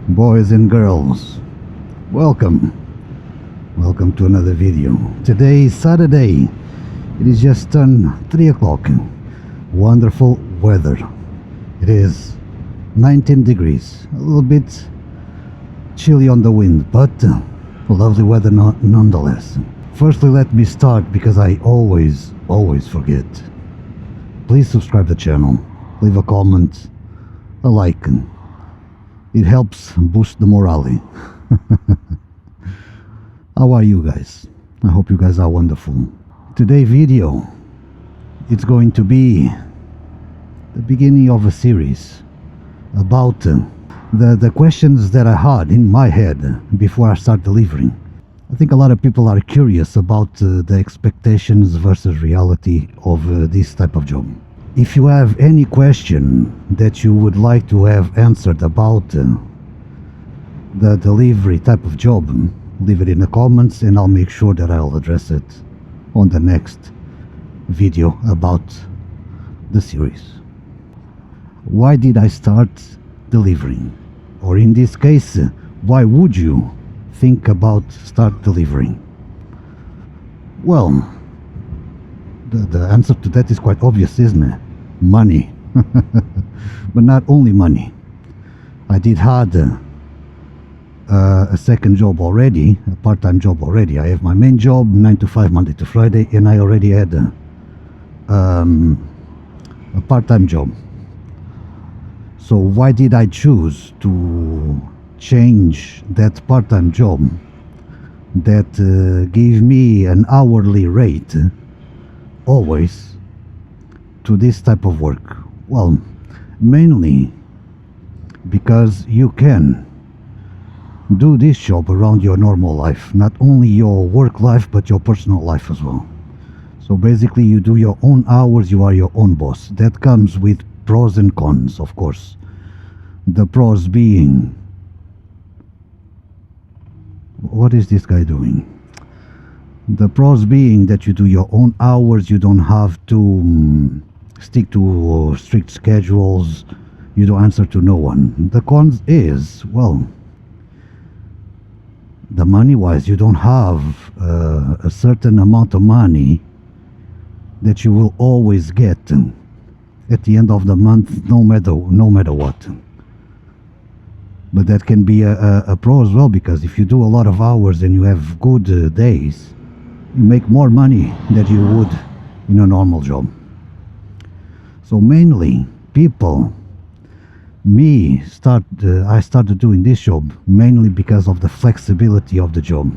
Boys and girls, welcome to another video. Today is Saturday. It is just turned 3 o'clock. Wonderful weather. It is 19 degrees, a little bit chilly on the wind, but lovely weather nonetheless. Firstly, let me start, because I always forget. Please subscribe to the channel, leave a comment, a like. It helps boost the morale. How are you guys? I hope you guys are wonderful. Today's video, it's going to be the beginning of a series about the questions that I had in my head before I start delivering. I think a lot of people are curious about the expectations versus reality of this type of job. If you have any question that you would like to have answered about the delivery type of job, leave it in the comments and I'll make sure that I'll address it on the next video about the series. Why did I start delivering? Or in this case, why would you think about start delivering? Well, the answer to that is quite obvious, isn't it? Money. But not only money. I did had a second job already, a part-time job already. I have my main job, 9 to 5, Monday to Friday, and I already had a part-time job. So why did I choose to change that part-time job that gave me an hourly rate always to this type of work? Well, mainly because you can do this job around your normal life, not only your work life but your personal life as well. So basically you do your own hours, you are your own boss. That comes with pros and cons, of course. The pros being, what is this guy doing? The pros being that you do your own hours, you don't have to stick to strict schedules, you don't answer to no one. The cons is, well, the money wise, you don't have a certain amount of money that you will always get at the end of the month, no matter what. But that can be a pro as well, because if you do a lot of hours and you have good days, you make more money than you would in a normal job. So mainly people, I started doing this job mainly because of the flexibility of the job,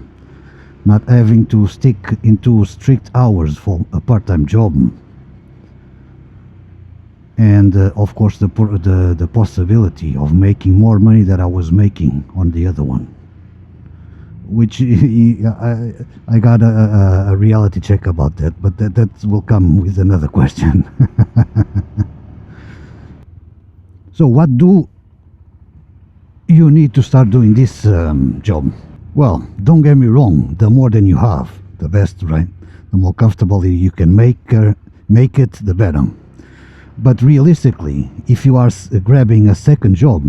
not having to stick into strict hours for a part-time job, and of course the possibility of making more money than I was making on the other one, which I got a reality check about that, but that will come with another question. So what do you need to start doing this job? Well, don't get me wrong, the more than you have, the best, right? The more comfortable you can make it, the better. But realistically, if you are grabbing a second job,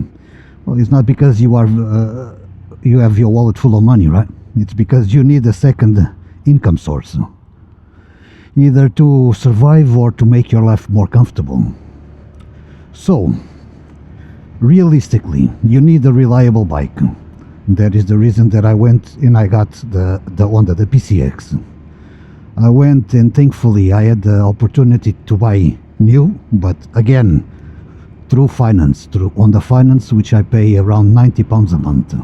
well, it's not because you have your wallet full of money, right? It's because you need a second income source, either to survive or to make your life more comfortable. So realistically, you need a reliable bike. That is the reason that I went and I got the Honda, the PCX. I went and thankfully I had the opportunity to buy new, but again through finance, through Honda finance, which I pay around £90 a month.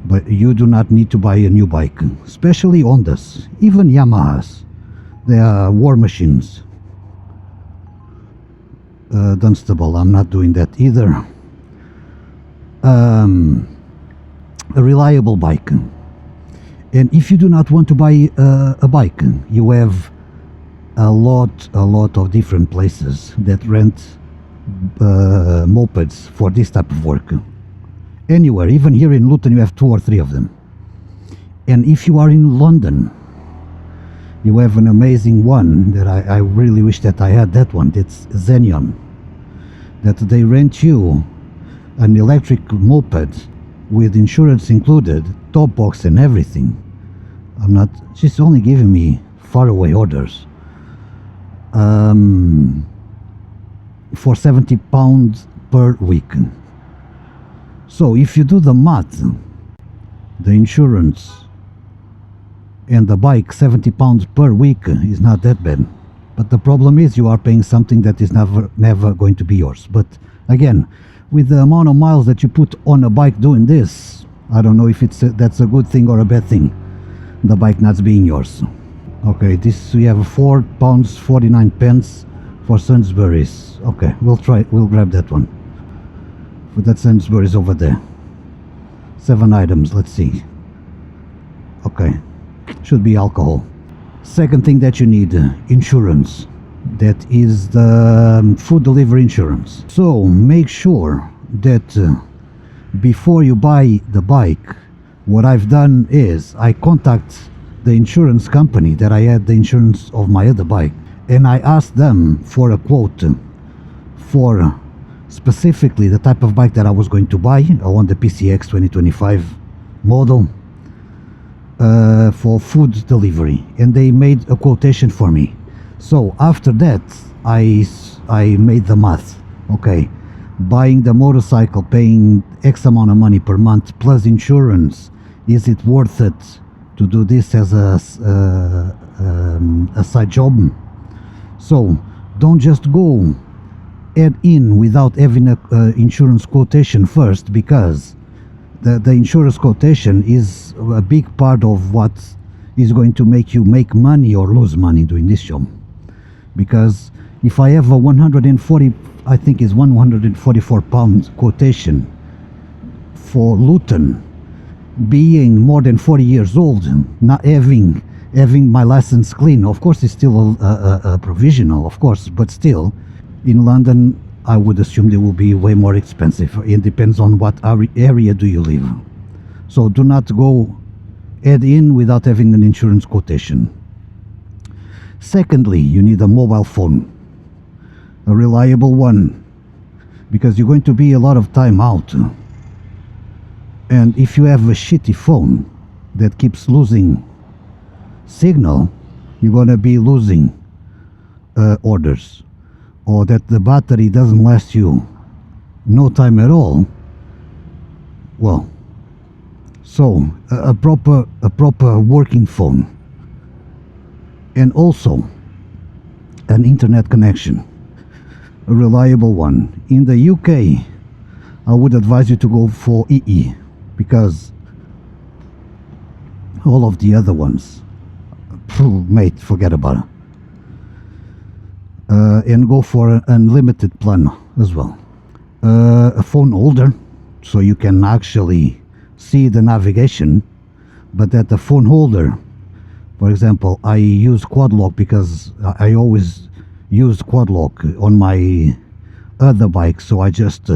But you do not need to buy a new bike, especially Hondas, even Yamahas. They are war machines. Dunstable, I'm not doing that either. A reliable bike. And if you do not want to buy a bike, you have a lot of different places that rent mopeds for this type of work. Anywhere, even here in Luton, you have 2 or 3 of them. And if you are in London, you have an amazing one that I really wish that I had that one. It's Xenion, that they rent you an electric moped with insurance included, top box and everything. I'm not, she's only giving me faraway orders. For £70 per week. So if you do the math, the insurance and the bike, £70 per week is not that bad. But the problem is you are paying something that is never going to be yours. But again, with the amount of miles that you put on a bike doing this, I don't know if that's a good thing or a bad thing, the bike not being yours. Okay, this we have £4.49 for Sainsbury's. Okay, we'll grab that one. For that Sainsbury's over there. 7 items, let's see. Okay, should be alcohol. Second thing that you need, insurance. That is the food delivery insurance. So make sure that before you buy the bike, what I've done is I contact the insurance company that I had the insurance of my other bike, and I asked them for a quote for specifically the type of bike that I was going to buy. I want the PCX 2025 model for food delivery, and they made a quotation for me. So after that I made the math. Okay, buying the motorcycle, paying X amount of money per month plus insurance, is it worth it to do this as a side job? So don't just go add in without having a insurance quotation first, because the insurance quotation is a big part of what is going to make you make money or lose money doing this job. Because if I have a 140, I think is £144 quotation for Luton, being more than 40 years old, not having my license clean, of course it's still a provisional, of course, but still, in London I would assume they will be way more expensive. It depends on what area do you live. So do not go add in without having an insurance quotation. Secondly, you need a mobile phone, a reliable one, because you're going to be a lot of time out. And if you have a shitty phone that keeps losing signal, you're going to be losing orders, or that the battery doesn't last you no time at all. Well, so a proper working phone, and also an internet connection, a reliable one. In the UK, I would advise you to go for EE, because all of the other ones, mate, forget about it. And go for an unlimited plan as well. A phone holder, so you can actually see the navigation, but that the phone holder, for example, I use quad lock because I always used quad lock on my other bike, so I just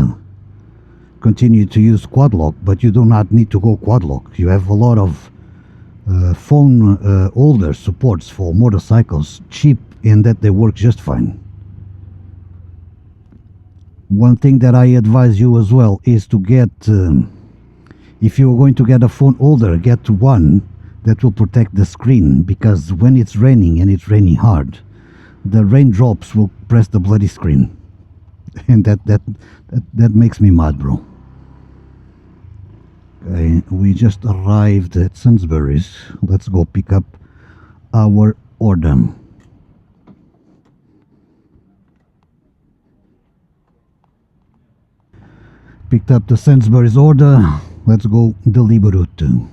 continue to use quad lock. But you do not need to go quad lock. You have a lot of phone holder supports for motorcycles, cheap, and that they work just fine. One thing that I advise you as well is to get, if you're going to get a phone holder, get one that will protect the screen, because when it's raining, and it's raining hard, the raindrops will press the bloody screen, and that makes me mad, bro. Okay, we just arrived at Sainsbury's. Let's go pick up our order. Picked up the Sainsbury's order. Let's go deliberating.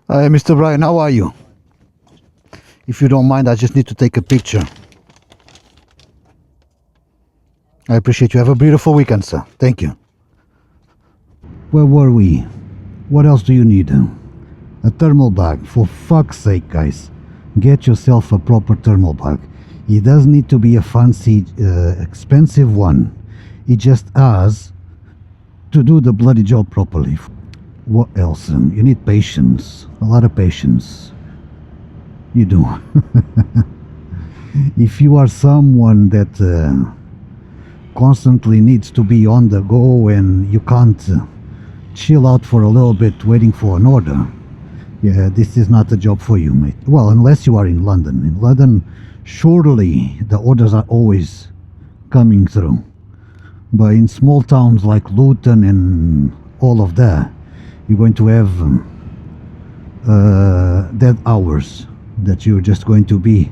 Hi, Mr. Brian, how are you? If you don't mind, I just need to take a picture. I appreciate you. Have a beautiful weekend, sir. Thank you. Where were we? What else do you need? A thermal bag. For fuck's sake, guys. Get yourself a proper thermal bag. It doesn't need to be a fancy, expensive one. It just has to do the bloody job properly. What else? You need patience. A lot of patience. You do. If you are someone that constantly needs to be on the go and you can't chill out for a little bit waiting for an order, yeah, this is not a job for you, mate. Well, unless you are in London. In London, surely the orders are always coming through. But in small towns like Luton and all of that, you're going to have dead hours that you're just going to be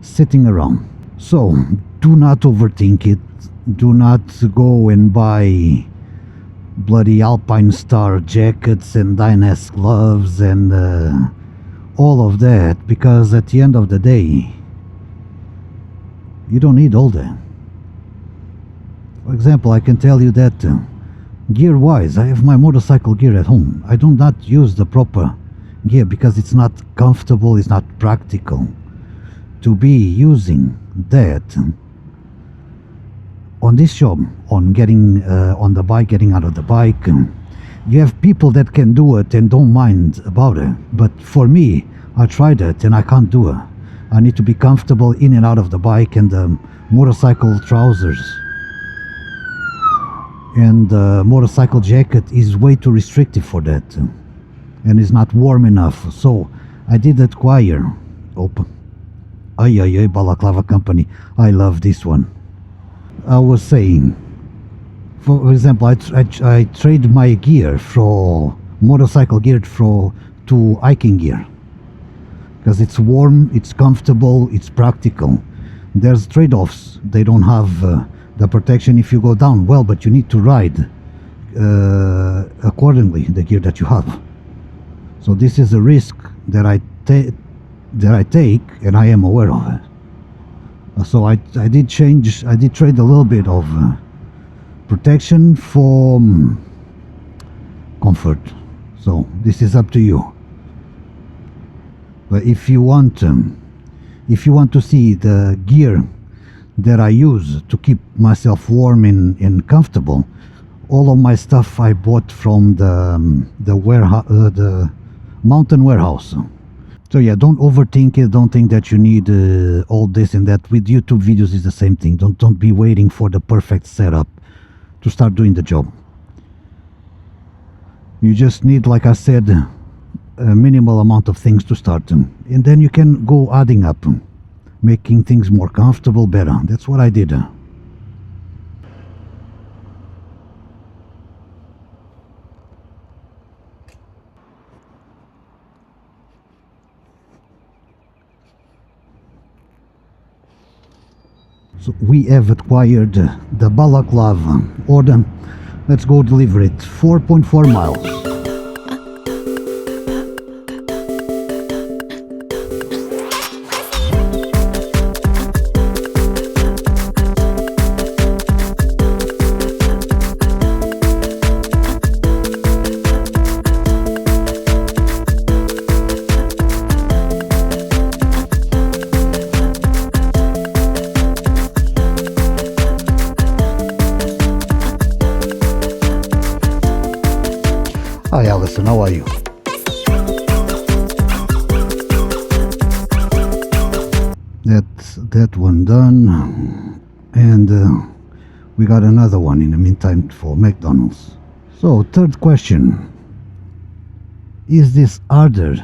sitting around. So do not overthink it. Do not go and buy bloody Alpine Star jackets and Dynas gloves and all of that, because at the end of the day you don't need all that. For example, I can tell you that gear wise, I have my motorcycle gear at home. I do not use the proper gear because it's not comfortable, it's not practical to be using that on this job, on getting on the bike, getting out of the bike. You have people that can do it and don't mind about it, but for me, I tried it and I can't do it. I need to be comfortable in and out of the bike, and the motorcycle trousers and the motorcycle jacket is way too restrictive for that, and is not warm enough. So I did acquire Balaclava company. I love this one. I was saying, for example, I trade my gear from motorcycle gear to hiking gear because it's warm, it's comfortable, it's practical. There's trade-offs. They don't have the protection if you go down, well, but you need to ride accordingly the gear that you have. So this is a risk that I take, and I am aware of it. So I did trade a little bit of protection for comfort. So this is up to you. But if you want to see the gear that I use to keep myself warm and comfortable, all of my stuff I bought from the warehouse, the mountain warehouse. So yeah, don't overthink it. Don't think that you need all this and that. With YouTube videos is the same thing. Don't be waiting for the perfect setup to start doing the job. You just need, like I said, a minimal amount of things to start, and then you can go adding up, making things more comfortable, better. That's what I did. So we have acquired the Balaclava order. Let's go deliver it. 4.4 miles. Hi Alison, how are you? That's that one done, and we got another one in the meantime for McDonald's. So third question, is this harder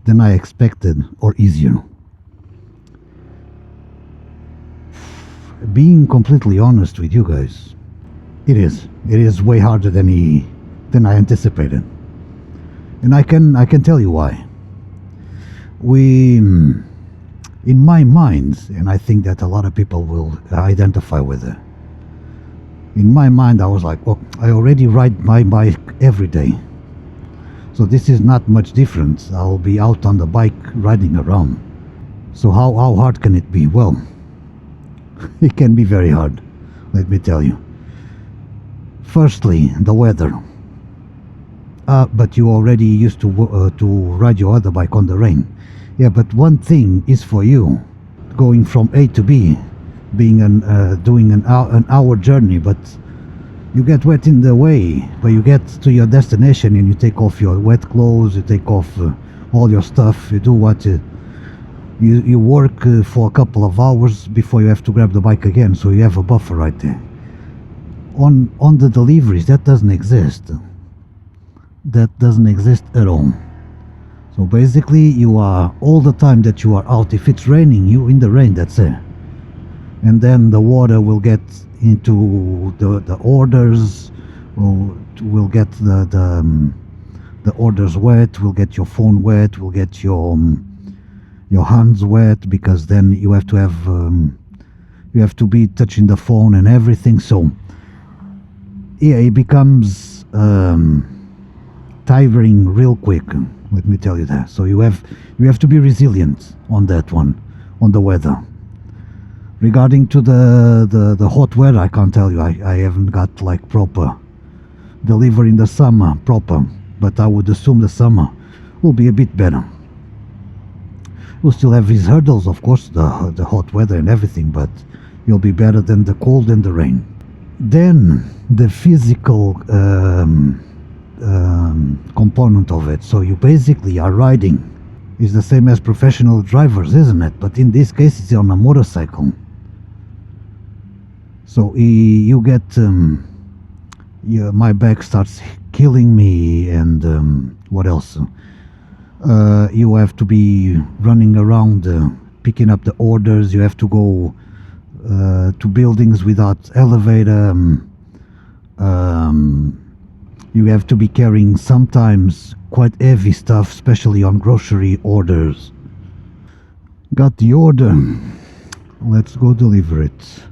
than I expected or easier? Being completely honest with you guys, it is way harder than I anticipated, and I can tell you why. In my mind, and I think that a lot of people will identify with it, in my mind I was like, well, I already ride my bike every day, so this is not much different. I'll be out on the bike riding around, so how hard can it be? Well, it can be very hard, let me tell you. Firstly, the weather. But you already used to ride your other bike on the rain. Yeah, but one thing is for you, going from A to B, being doing an hour journey, but you get wet in the way. But you get to your destination and you take off your wet clothes, you take off all your stuff, you do what you You work for a couple of hours before you have to grab the bike again, so you have a buffer right there. On the deliveries, that doesn't exist. That doesn't exist at all. So basically, you are all the time that you are out. If it's raining, you in the rain. That's it. And then the water will get into the orders. Will get the orders wet. Will get your phone wet. Will get your hands wet, because then you have to be touching the phone and everything. So yeah, it becomes tiring real quick, let me tell you that. So you have to be resilient on that one, on the weather. Regarding to the hot weather, I can't tell you. I haven't got like proper delivery in the summer proper, but I would assume the summer will be a bit better. We'll still have these hurdles, of course, the hot weather and everything, but you'll be better than the cold and the rain. Then the physical component of it. So you basically are riding. Is the same as professional drivers, isn't it? But in this case, it's on a motorcycle. So you get my back starts killing me, and what else? You have to be running around picking up the orders. You have to go to buildings without elevator. You have to be carrying sometimes quite heavy stuff, especially on grocery orders. Got the order. Let's go deliver it.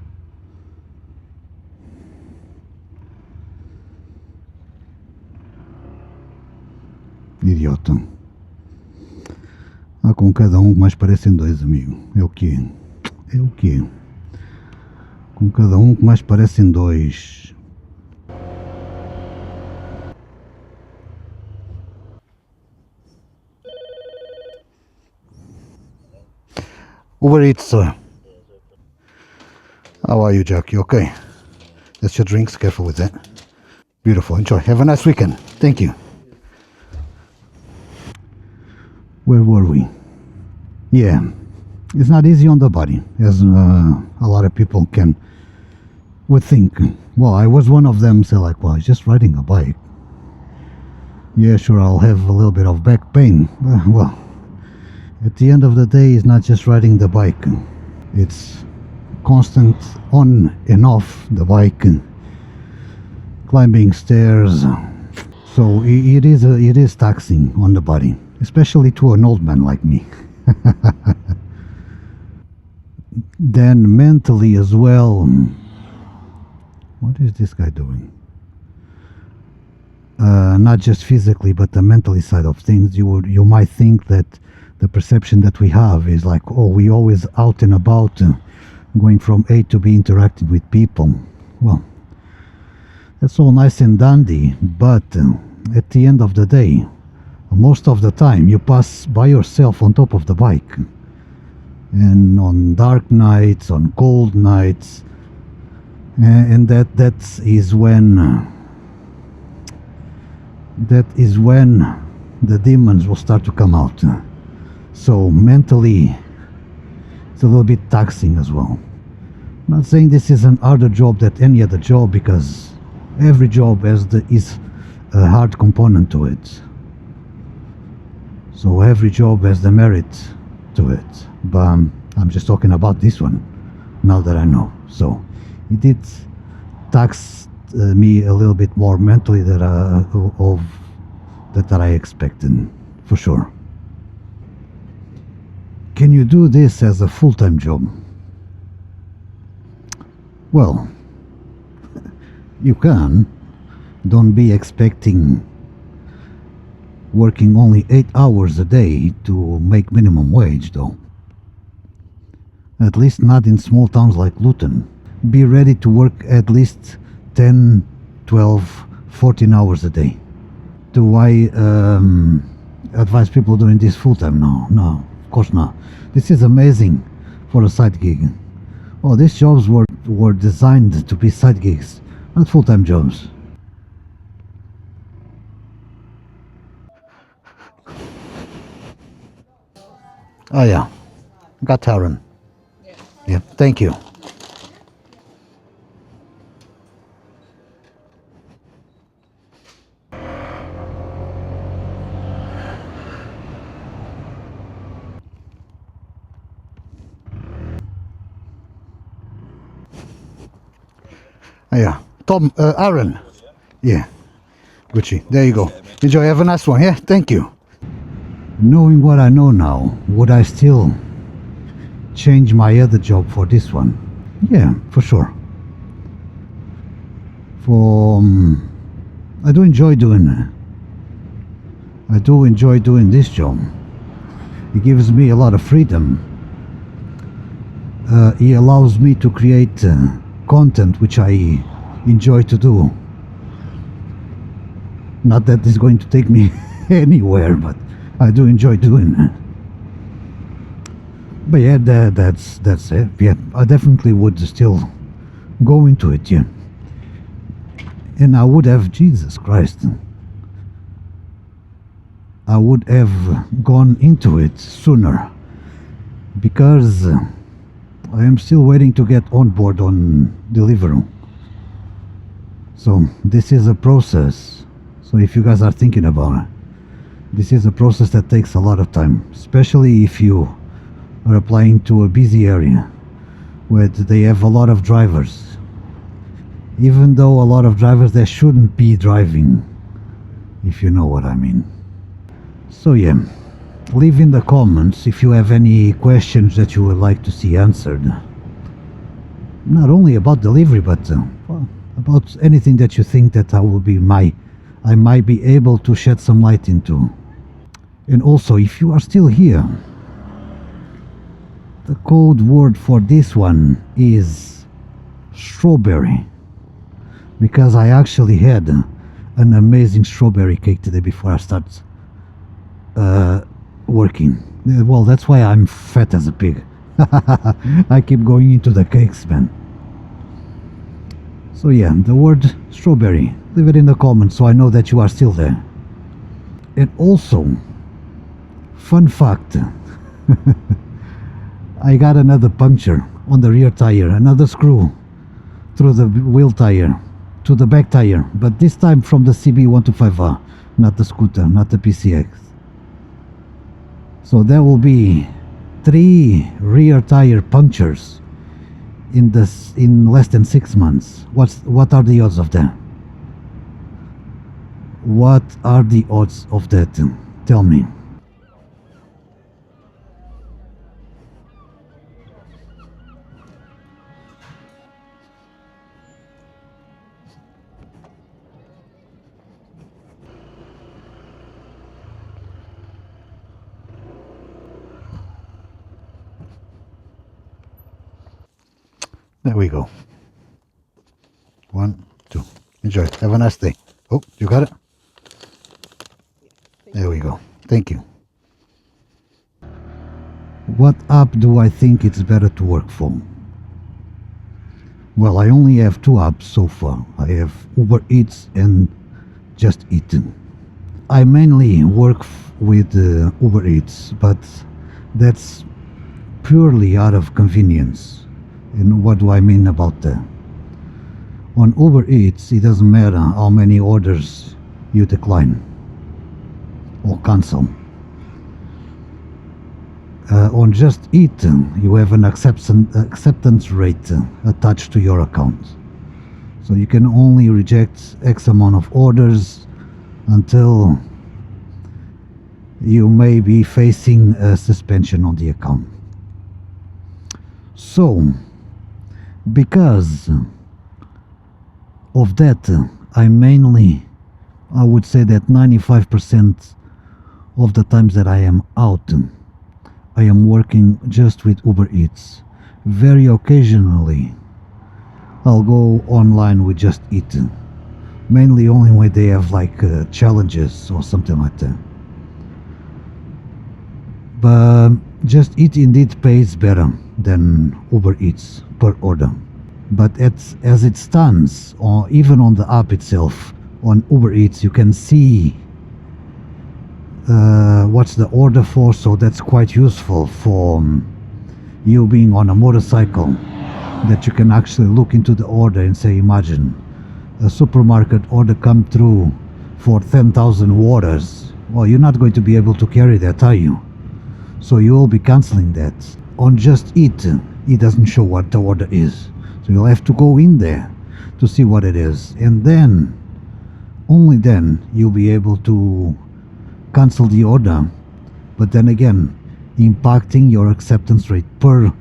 Idiota. Ah, com cada um que mais parecem dois, amigo. É o quê? É o quê? Com cada um que mais parecem dois. Uber Eats, sir. How are you, Jack? You okay? That's your drinks. Careful with that. Beautiful. Enjoy. Have a nice weekend. Thank you. Where were we? Yeah. It's not easy on the body, as a lot of people would think. Well, I was one of them, say like, well, he's just riding a bike. Yeah, sure, I'll have a little bit of back pain. Well, at the end of the day, it's not just riding the bike. It's constant on and off the bike, climbing stairs. So it is taxing on the body, especially to an old man like me. Then mentally as well. What is this guy doing? Not just physically, but the mentally side of things. You might think that the perception that we have is like, oh, we always out and about, going from A to B, interacting with people. Well, that's all nice and dandy, but at the end of the day, most of the time you pass by yourself on top of the bike. And on dark nights, on cold nights, and that is when the demons will start to come out. So mentally, it's a little bit taxing as well. I'm not saying this is an harder job than any other job, because every job is a hard component to it. So every job has the merit to it. But I'm just talking about this one now that I know. So it did tax me a little bit more mentally that I expected, for sure. Can you do this as a full-time job? Well, you can. Don't be expecting working only 8 hours a day to make minimum wage, though. At least not in small towns like Luton. Be ready to work at least 10, 12, 14 hours a day. Do I advise people doing this full-time? No, of course not. This is amazing for a side gig. Oh, these jobs were designed to be side gigs, not full-time jobs. Oh yeah, Got Aaron. Yeah, thank you. Yeah, Tom, Aaron. Yeah, Gucci. There you go. Enjoy. Have a nice one. Yeah, thank you. Knowing what I know now, would I still change my other job for this one? Yeah, for sure. I do enjoy doing this job. It gives me a lot of freedom. It allows me to create content which I enjoy to do. Not that it's going to take me anywhere, but I do enjoy doing it. But yeah, that's it. Yeah, I definitely would still go into it. Yeah, and I would have, Jesus Christ, I would have gone into it sooner, because I am still waiting to get on board on Deliveroo. So this is a process. So if you guys are thinking about it, this is a process that takes a lot of time, especially if you are applying to a busy area where they have a lot of drivers. Even though a lot of drivers that shouldn't be driving, if you know what I mean. So yeah, leave in the comments if you have any questions that you would like to see answered. Not only about delivery, but well, about anything that you think that I might be able to shed some light into. And also, if you are still here, the code word for this one is strawberry, because I actually had an amazing strawberry cake today before I start working. Well, that's why I'm fat as a pig. I keep going into the cakes, man. So yeah, the word strawberry, leave it in the comments so I know that you are still there. And also, fun fact, I got another puncture on the rear tire, another screw through the wheel tire to the back tire, but this time from the CB125R, not the scooter, not the PCX. So there will be 3 rear tire punctures in less than 6 months. What are the odds of that? What are the odds of that? Tell me. There we go. 1, 2. Enjoy. Have a nice day. Oh, you got it? There we go. Thank you. What app do I think it's better to work for? Well, I only have 2 apps so far. I have Uber Eats and Just Eat. I mainly work with Uber Eats, but that's purely out of convenience. And what do I mean about that? On Uber Eats, it doesn't matter how many orders you decline or cancel. On Just Eat, you have an acceptance rate attached to your account. So you can only reject X amount of orders until you may be facing a suspension on the account. So, because of that, I would say that 95% of the times that I am out, I am working just with Uber Eats. Very occasionally, I'll go online with Just Eat. Mainly only when they have like challenges or something like that. But Just Eat indeed pays better than Uber Eats per order. But as it stands, or even on the app itself, on Uber Eats, you can see what's the order for, so that's quite useful for you being on a motorcycle, that you can actually look into the order and say, imagine a supermarket order come through for 10,000 waters. Well, you're not going to be able to carry that, are you? So you will be canceling that. On Just Eat, it doesn't show what the order is. So you'll have to go in there to see what it is. And then, only then, you'll be able to cancel the order. But then again, impacting your acceptance rate per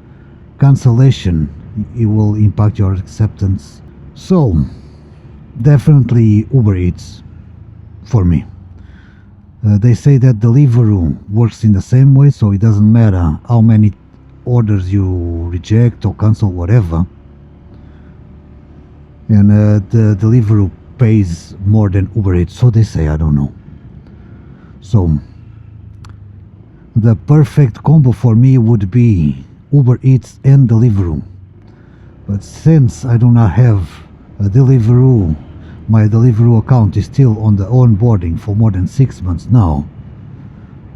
cancellation, it will impact your acceptance. So definitely Uber Eats for me. They say that Deliveroo works in the same way, so it doesn't matter how many orders you reject or cancel, whatever. And the Deliveroo pays more than Uber Eats, so they say, I don't know. So the perfect combo for me would be Uber Eats and Deliveroo. But since I do not have a Deliveroo, my Deliveroo account is still on the onboarding for more than 6 months now,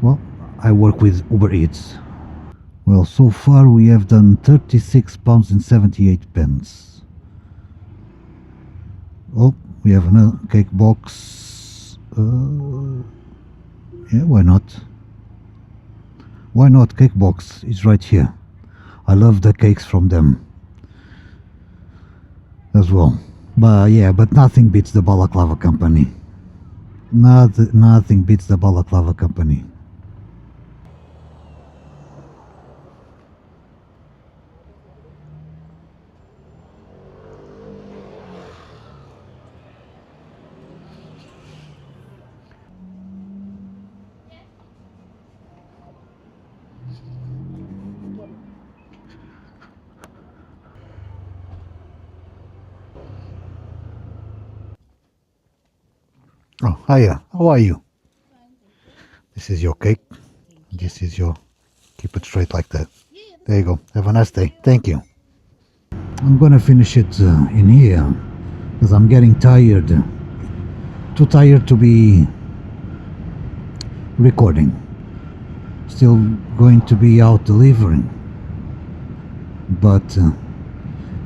well, I work with Uber Eats. Well, so far we have done £36.78. Oh, we have another cake box. Yeah, why not? Why not? Cake box is right here. I love the cakes from them as well. But yeah, but nothing beats the Balaclava company. Nothing beats the Balaclava company. Oh, hiya. How are you? This is your cake. This is your... Keep it straight like that. There you go. Have a nice day. Thank you. I'm gonna finish it in here because I'm getting tired. Too tired to be recording. Still going to be out delivering. But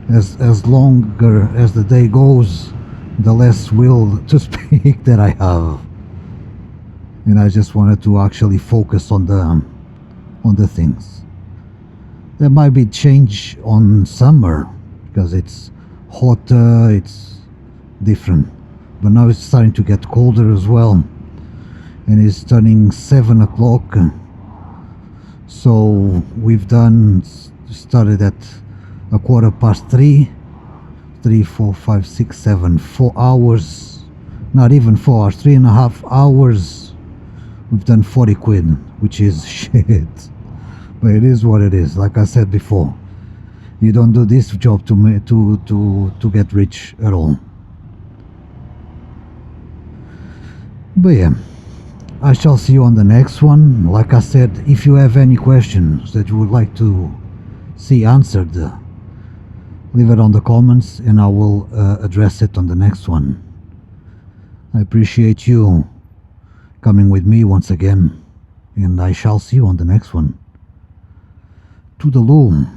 as longer as the day goes, the less will to speak that I have. And I just wanted to actually focus on the things. There might be change on summer because it's hotter, it's different. But now it's starting to get colder as well. And it's turning 7 o'clock. So we've started at a 3:15. 3, 4, 5, 6, 7, 4 hours. Not even 4 hours, 3.5 hours. We've done 40 quid, which is shit. But it is what it is. Like I said before, you don't do this job to get rich at all. But yeah, I shall see you on the next one. Like I said, if you have any questions that you would like to see answered, leave it on the comments and I will address it on the next one. I appreciate you coming with me once again, and I shall see you on the next one. Toodaloo.